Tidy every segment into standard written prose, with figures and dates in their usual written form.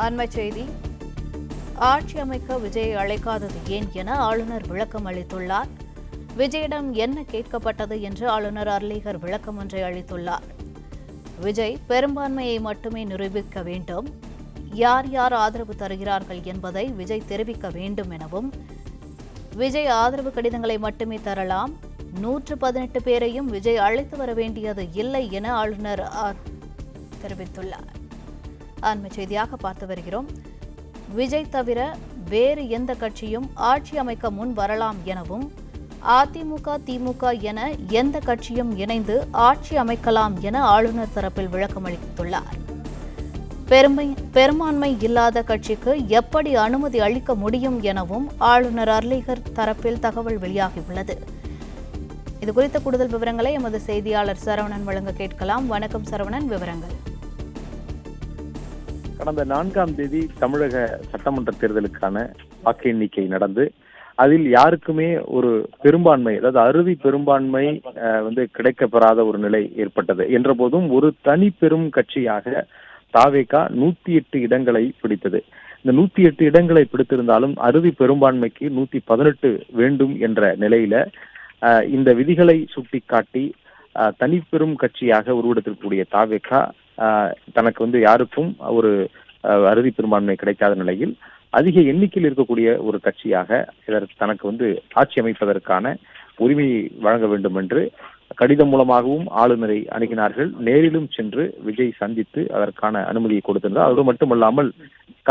அண்மைச் செய்தி. ஆட்சி அமைக்க விஜயை அழைக்காதது ஏன் என ஆளுநர் விளக்கம் அளித்துள்ளார். விஜயிடம் என்ன கேட்கப்பட்டது என்று ஆளுநர் அர்லேகர் விளக்கம் ஒன்றை அளித்துள்ளார். விஜய் பெரும்பான்மையை மட்டுமே நிரூபிக்க வேண்டும், யார் யார் ஆதரவு தருகிறார்கள் என்பதை விஜய் தெரிவிக்க வேண்டும் எனவும், விஜய் ஆதரவு கடிதங்களை மட்டுமே தரலாம், 118 பேரையும் விஜய் அழைத்து வர வேண்டியது இல்லை என ஆளுநர் தெரிவித்துள்ளார். அண்மைச் செய்தியாக பார்த்து வருகிறோம். விஜய் தவிர வேறு எந்த கட்சியும் ஆட்சி அமைக்க முன் வரலாம் எனவும், அதிமுக திமுக என எந்த கட்சியும் இணைந்து ஆட்சி அமைக்கலாம் என ஆளுநர் தரப்பில் விளக்கம் அளித்துள்ளார். பெரும்பான்மை இல்லாத கட்சிக்கு எப்படி அனுமதி அளிக்க முடியும் எனவும் ஆளுநர் அர்லேகர் தரப்பில் தகவல் வெளியாகியுள்ளது. இதுகுறித்த கூடுதல் விவரங்களை எமது செய்தியாளர் சரவணன் வழங்க கேட்கலாம். வணக்கம் சரவணன், விவரங்கள். கடந்த 4ஆம் தேதி தமிழக சட்டமன்ற தேர்தலுக்கான வாக்கு எண்ணிக்கை நடந்து அதில் யாருக்குமே ஒரு பெரும்பான்மை, அதாவது அறுதி பெரும்பான்மை கிடைக்கப்பெறாத ஒரு நிலை ஏற்பட்டது. என்ற போதும் ஒரு தனி பெரும் கட்சியாக தாவேகா 108 இடங்களை பிடித்தது. இந்த 108 இடங்களை பிடித்திருந்தாலும் அறுதி பெரும்பான்மைக்கு 118 வேண்டும் என்ற நிலையில இந்த விதிகளை சுட்டிக்காட்டி தனிப்பெரும் கட்சியாக உருவெடுத்திருக்கக்கூடிய தாவேகா தனக்கு யாருக்கும் ஒரு அறுதி பெரும்பான்மை கிடைக்காத நிலையில் அதிக எண்ணிக்கையில் இருக்கக்கூடிய ஒரு கட்சியாக இதற்கு தனக்கு ஆட்சி அமைப்பதற்கான உரிமையை வழங்க வேண்டும் என்று கடிதம் மூலமாகவும் ஆளுநரை அணுகினார்கள். நேரிலும் சென்று விஜய் சந்தித்து அதற்கான அனுமதியை கொடுத்திருந்தார். அதோடு மட்டுமல்லாமல்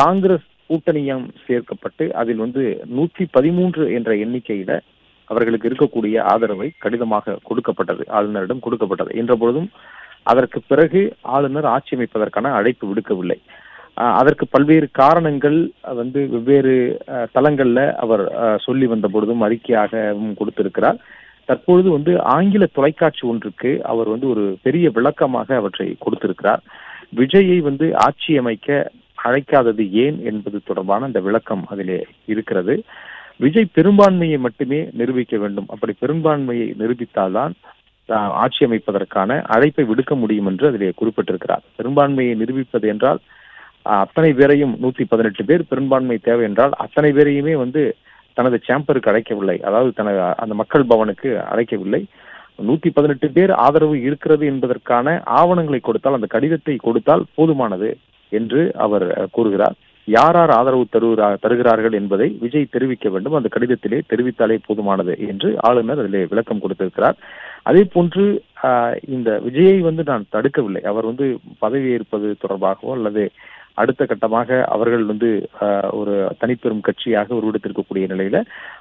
காங்கிரஸ் கூட்டணியும் சேர்க்கப்பட்டு அதில் 113 என்ற எண்ணிக்கையில அவர்களுக்கு இருக்கக்கூடிய ஆதரவை கடிதமாக கொடுக்கப்பட்டது, ஆளுநரிடம் கொடுக்கப்பட்டது. என்ற பொழுதும் அதற்கு பிறகு ஆளுநர் ஆட்சி அமைப்பதற்கான அழைப்பு விடுக்கவில்லை. அதற்கு பல்வேறு காரணங்கள் வெவ்வேறு தளங்கள்ல அவர் சொல்லி வந்த பொழுதும் அறிக்கையாகவும் கொடுத்திருக்கிறார். தற்பொழுது ஆங்கில தொலைக்காட்சி ஒன்றுக்கு அவர் ஒரு பெரிய விளக்கமாக அவற்றை கொடுத்திருக்கிறார். விஜயை ஆட்சி அமைக்க அழைக்காதது ஏன் என்பது தொடர்பான அந்த விளக்கம் அதிலே இருக்கிறது. விஜய் பெரும்பான்மையை மட்டுமே நிரூபிக்க வேண்டும், அப்படி பெரும்பான்மையை நிரூபித்தால்தான் ஆட்சி அமைப்பதற்கான அழைப்பை விடுக்க முடியும் என்று அதிலே குறிப்பிட்டிருக்கிறார். பெரும்பான்மையை நிரூபிப்பது என்றால் அத்தனை பேரையும் 118 பேர் பெரும்பான்மை தேவை என்றால் அத்தனை பேரையுமே தனது சேம்பருக்கு அழைக்கவில்லை, அதாவது தனது அந்த மக்கள் பவனுக்கு அழைக்கவில்லை. 118 பேர் ஆதரவு இருக்கிறது என்பதற்கான ஆவணங்களை கொடுத்தால், அந்த கடிதத்தை கொடுத்தால் போதுமானது என்று அவர் கூறுகிறார். யார் யார் ஆதரவு தருகிறார்கள் என்பதை விஜய் தெரிவிக்க வேண்டும், அந்த கடிதத்திலே தெரிவித்தாலே போதுமானது என்று ஆளுநர் அதிலே விளக்கம் கொடுத்திருக்கிறார். அதே போன்று இந்த விஜயை நான் தடுக்கவில்லை. அவர் பதவியேற்பது தொடர்பாகவோ அல்லது அடுத்த கட்டமாக அவர்கள் ஒரு தனிப்பெரும் கட்சியாக உருவெடுத்திருக்கக்கூடிய நிலையில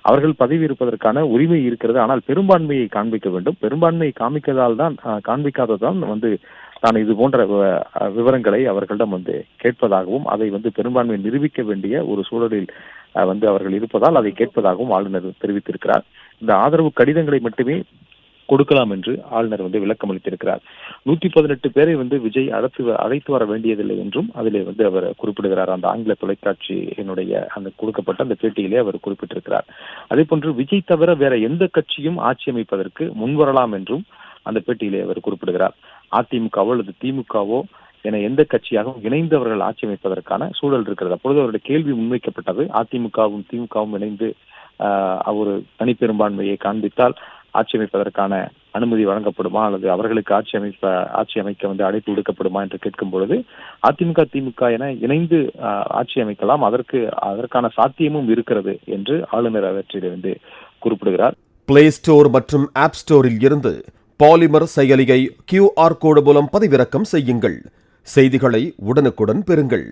அவர்கள் பதவி இருப்பதற்கான உரிமை இருக்கிறது. ஆனால் பெரும்பான்மையை காண்பிக்க வேண்டும். பெரும்பான்மையை காண்பிக்காததான் தான் இது போன்ற விவரங்களை அவர்களிடம் கேட்பதாகவும் அதை பெரும்பான்மையை நிரூபிக்க வேண்டிய ஒரு சூழலில் அவர்கள் இருப்பதால் அதை கேட்பதாகவும் ஆளுநர் தெரிவித்திருக்கிறார். இந்த ஆதரவு கடிதங்களை மட்டுமே கொடுக்கலாம் என்று ஆளுநர் விளக்கம் அளித்திருக்கிறார். 118 பேரை விஜய் அழைத்து வர வேண்டியதில்லை என்றும் அதிலே அவர் குறிப்பிடுகிறார். அந்த ஆங்கில தொலைக்காட்சி அந்த கொடுக்கப்பட்ட அந்த பேட்டியிலே அவர் குறிப்பிட்டிருக்கிறார். அதே போன்று விஜய் தவிர வேற எந்த கட்சியும் ஆட்சி அமைப்பதற்கு முன்வரலாம் என்றும் அந்த பேட்டியிலே அவர் குறிப்பிடுகிறார். அதிமுகவோ அல்லது திமுகவோ என எந்த கட்சியாகவும் இணைந்து அவர்கள் ஆட்சி அமைப்பதற்கான சூழல் இருக்கிறது. அப்பொழுது அவருடைய கேள்வி முன்வைக்கப்பட்டது, அதிமுகவும் திமுகவும் இணைந்து ஒரு தனிப்பெரும்பான்மையை காண்பித்தால் ஆட்சி அமைப்பதற்கான அனுமதி வழங்கப்படுமா அல்லது அவர்களுக்கு ஆட்சி அமைக்க அழைப்பு விடுக்கப்படுமா என்று கேட்கும் பொழுது அதிமுக திமுக என இணைந்து ஆட்சி அமைக்கலாம், அதற்கான சாத்தியமும் இருக்கிறது என்று ஆளுநர் அவற்றிலிருந்து குறிப்பிடுகிறார். பிளே ஸ்டோர் மற்றும் ஆப் ஸ்டோரில் இருந்து பாலிமர் செயலியை QR கோடு மூலம் பதிவிறக்கம் செய்யுங்கள். செய்திகளை உடனுக்குடன் பெறுங்கள்.